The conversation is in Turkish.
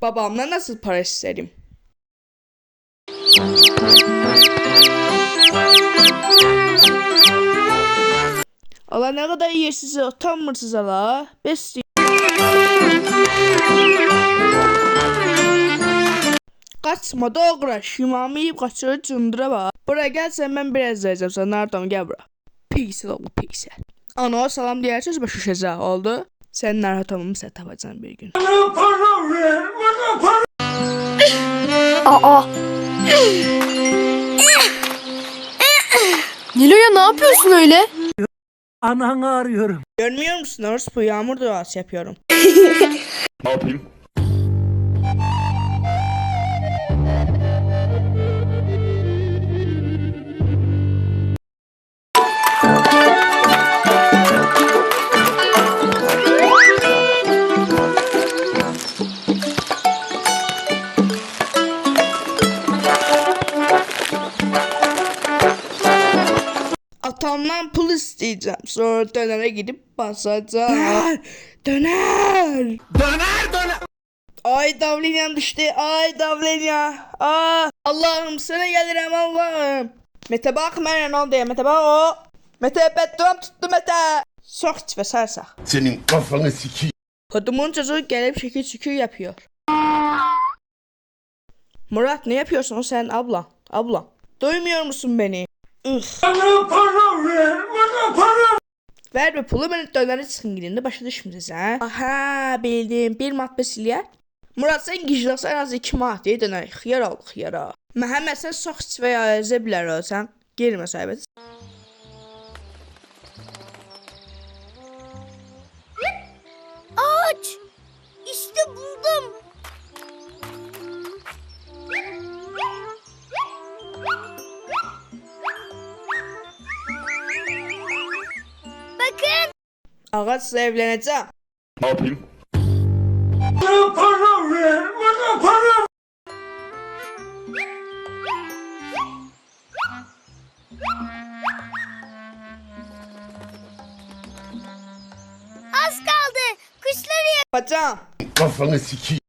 Babamla nasıl para isterim? Allah ne kadar yersiz, utanmırsınız Allah. Bes. Kaçma da uğraş. Yumağımı yiyip kaçırır cındıra bak. Buraya gel sen, ben biraz vereceğim sana. Nereden gel buraya. Piksel oğlu piksel. Ana salam deyirsiniz başı şeza oldu. Sen naratamımı sen tapacaksın bir gün. Bana para ver, bana para. Aa. Nilo'ya ne yapıyorsun öyle? Ananı arıyorum. Görmüyor musun orası, bu yağmur duası yapıyorum. Ne yapayım? Atamdan pul isteyeceğim. Sonra dönere gidip basacağım. Döner. Döner. Ay davlenyam düştü. Ay davlenya. Aa, Allah'ım sana gelirim Allah'ım. Mete bak mənə ne oldu ya, Mete bak o. Mete beddua tuttu Mete. Sok içme sarsak. Senin kafanı sikeyim. Kodumun çocuğu gelip şekil şükür yapıyor. Murat ne yapıyorsun sen abla? Abla. Duymuyor musun beni? Bana para ver, bana para. Ver be pulu, beni döneri çıxın gidin de başa düşmürsünüz ha. Aha bildim, bir mat besilyər. Murat sen giclasa en az 2 manat deyə dönər. Xiyar ol xiyara. Məhəmməd sen çox iç və ya əzə bilər o sən. Girmə söhbət. Ağaç. İşte buldum. Bakın. Ağaçla evlənəcəm. Ne yapayım? Bana para ver, bana para. Az kaldı. Kuşları Bacam. Kafanı sikeyim.